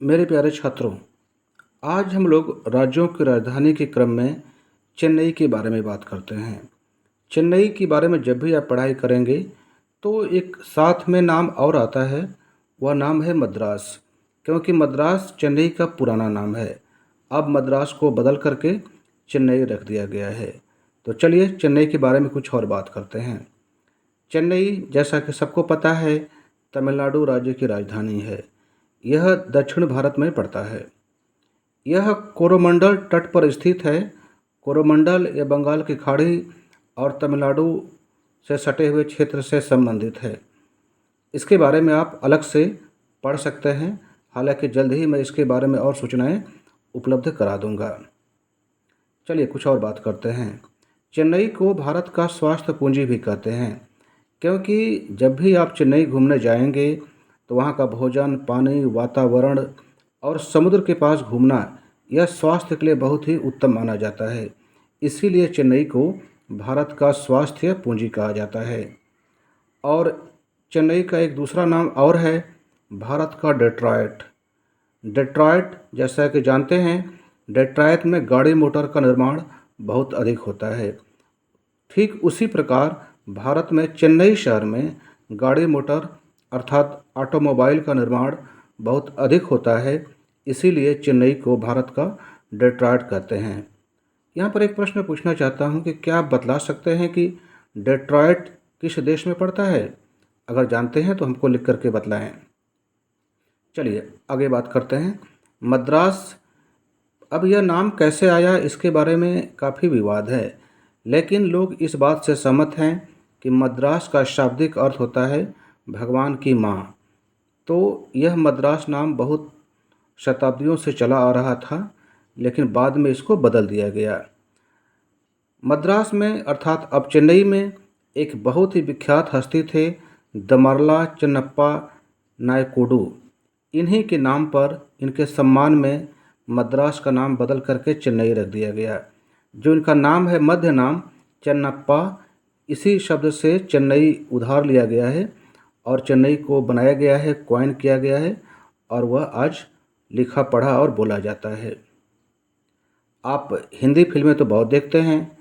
मेरे प्यारे छात्रों, आज हम लोग राज्यों की राजधानी के क्रम में चेन्नई के बारे में बात करते हैं। चेन्नई के बारे में जब भी आप पढ़ाई करेंगे तो एक साथ में नाम और आता है, वह नाम है मद्रास। क्योंकि मद्रास चेन्नई का पुराना नाम है। अब मद्रास को बदल करके चेन्नई रख दिया गया है। तो चलिए चेन्नई के बारे में कुछ और बात करते हैं। चेन्नई, जैसा कि सबको पता है, तमिलनाडु राज्य की राजधानी है। यह दक्षिण भारत में पड़ता है। यह कोरोमंडल तट पर स्थित है। कोरोमंडल या बंगाल की खाड़ी और तमिलनाडु से सटे हुए क्षेत्र से संबंधित है। इसके बारे में आप अलग से पढ़ सकते हैं। हालांकि जल्द ही मैं इसके बारे में और सूचनाएं उपलब्ध करा दूंगा। चलिए कुछ और बात करते हैं। चेन्नई को भारत का स्वास्थ्य पूंजी भी कहते हैं, क्योंकि जब भी आप चेन्नई घूमने जाएंगे तो वहाँ का भोजन, पानी, वातावरण और समुद्र के पास घूमना, यह स्वास्थ्य के लिए बहुत ही उत्तम माना जाता है। इसीलिए चेन्नई को भारत का स्वास्थ्य पूंजी कहा जाता है। और चेन्नई का एक दूसरा नाम और है, भारत का डेट्रॉयट। डेट्रॉयट, जैसा कि जानते हैं, डेट्रॉयट में गाड़ी मोटर का निर्माण बहुत अधिक होता है। ठीक उसी प्रकार भारत में चेन्नई शहर में गाड़ी मोटर अर्थात ऑटोमोबाइल का निर्माण बहुत अधिक होता है। इसीलिए चेन्नई को भारत का डेट्रॉयट कहते हैं। यहाँ पर एक प्रश्न पूछना चाहता हूँ कि क्या आप बतला सकते हैं कि डेट्रॉयट किस देश में पड़ता है? अगर जानते हैं तो हमको लिख करके बतलाएं। चलिए आगे बात करते हैं। मद्रास, अब यह नाम कैसे आया इसके बारे में काफ़ी विवाद है, लेकिन लोग इस बात से सहमत हैं कि मद्रास का शाब्दिक अर्थ होता है भगवान की माँ। तो यह मद्रास नाम बहुत शताब्दियों से चला आ रहा था, लेकिन बाद में इसको बदल दिया गया। मद्रास में अर्थात अब चेन्नई में एक बहुत ही विख्यात हस्ती थे, दमरला चन्नप्पा नायकोडू। इन्हीं के नाम पर, इनके सम्मान में मद्रास का नाम बदल करके चेन्नई रख दिया गया। जो इनका नाम है, मध्य नाम चन्नप्पा, इसी शब्द से चेन्नई उधार लिया गया है और चेन्नई को बनाया गया है, कॉइन किया गया है, और वह आज लिखा पढ़ा और बोला जाता है। आप हिंदी फिल्में तो बहुत देखते हैं,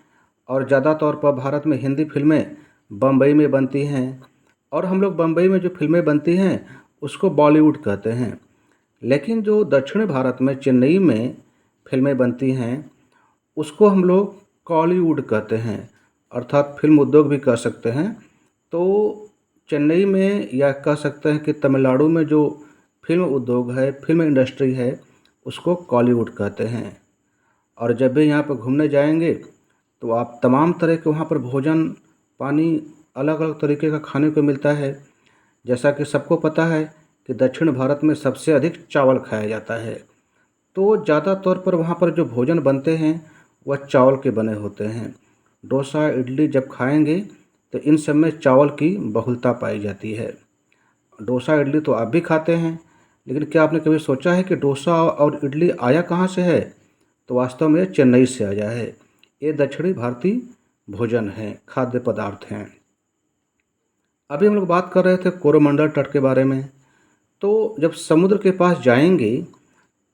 और ज़्यादा तौर पर भारत में हिंदी फिल्में बम्बई में बनती हैं, और हम लोग बम्बई में जो फिल्में बनती हैं उसको बॉलीवुड कहते हैं। लेकिन जो दक्षिण भारत में चेन्नई में फिल्में बनती हैं उसको हम लोग कॉलीवुड कहते हैं, अर्थात फिल्म उद्योग भी कह सकते हैं। तो चेन्नई में, या कह सकते हैं कि तमिलनाडु में जो फिल्म उद्योग है, फिल्म इंडस्ट्री है, उसको कॉलीवुड कहते हैं। और जब भी यहाँ पर घूमने जाएंगे तो आप तमाम तरह के वहाँ पर भोजन, पानी, अलग अलग तरीके का खाने को मिलता है। जैसा कि सबको पता है कि दक्षिण भारत में सबसे अधिक चावल खाया जाता है। तो ज़्यादा तौर पर वहाँ पर जो भोजन बनते हैं वह चावल के बने होते हैं। डोसा, इडली जब खाएंगे तो इन सब में चावल की बहुलता पाई जाती है। डोसा इडली तो आप भी खाते हैं, लेकिन क्या आपने कभी सोचा है कि डोसा और इडली आया कहाँ से है? तो वास्तव में चेन्नई से आया है। ये दक्षिणी भारतीय भोजन है, खाद्य पदार्थ हैं। अभी हम लोग बात कर रहे थे कोरोमंडल तट के बारे में। तो जब समुद्र के पास जाएंगे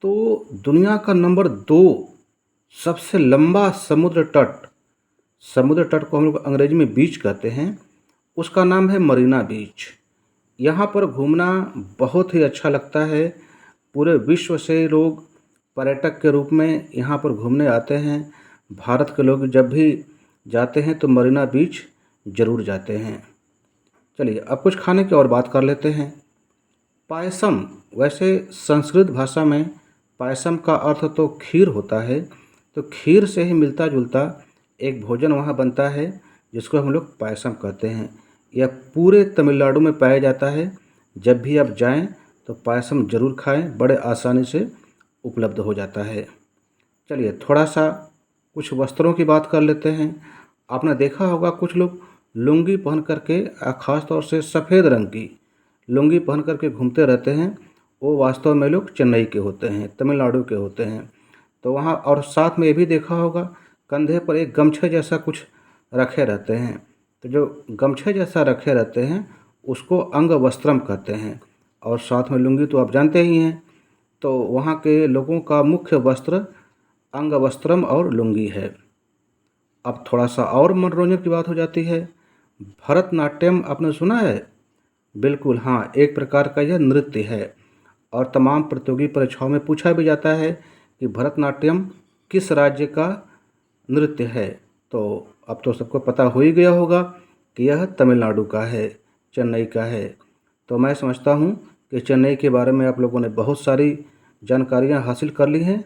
तो दुनिया का नंबर 2 सबसे लंबा समुद्र तट को हम लोग अंग्रेजी में बीच कहते हैं, उसका नाम है मरीना बीच। यहाँ पर घूमना बहुत ही अच्छा लगता है। पूरे विश्व से लोग पर्यटक के रूप में यहाँ पर घूमने आते हैं। भारत के लोग जब भी जाते हैं तो मरीना बीच ज़रूर जाते हैं। चलिए अब कुछ खाने की और बात कर लेते हैं। पायसम, वैसे संस्कृत भाषा में पायसम का अर्थ तो खीर होता है। तो खीर से ही मिलता जुलता एक भोजन वहाँ बनता है जिसको हम लोग पायसम कहते हैं। यह पूरे तमिलनाडु में पाया जाता है। जब भी आप जाएं तो पायसम ज़रूर खाएं, बड़े आसानी से उपलब्ध हो जाता है। चलिए थोड़ा सा कुछ वस्त्रों की बात कर लेते हैं। आपने देखा होगा कुछ लोग लुंगी पहन करके, ख़ास तौर से सफ़ेद रंग की लुंगी पहन करके घूमते रहते हैं। वो वास्तव में लोग चेन्नई के होते हैं, तमिलनाडु के होते हैं। तो वहाँ, और साथ में ये भी देखा होगा, कंधे पर एक गमछे जैसा कुछ रखे रहते हैं। तो जो गमछे जैसा रखे रहते हैं उसको अंग वस्त्रम कहते हैं। और साथ में लुंगी तो आप जानते ही हैं। तो वहाँ के लोगों का मुख्य वस्त्र अंगवस्त्रम और लुंगी है। अब थोड़ा सा और मनोरंजन की बात हो जाती है। भरतनाट्यम आपने सुना है? बिल्कुल हाँ, एक प्रकार का यह नृत्य है और तमाम प्रतियोगी परीक्षाओं में पूछा भी जाता है कि भरतनाट्यम किस राज्य का नृत्य है। तो अब तो सबको पता हो ही गया होगा कि यह तमिलनाडु का है, चेन्नई का है। तो मैं समझता हूँ कि चेन्नई के बारे में आप लोगों ने बहुत सारी जानकारियाँ हासिल कर ली हैं।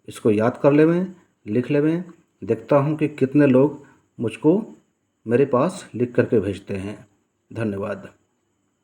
इसको याद कर लेवें, लिख लेवें। देखता हूँ कि कितने लोग मुझको मेरे पास लिख करके भेजते हैं। धन्यवाद।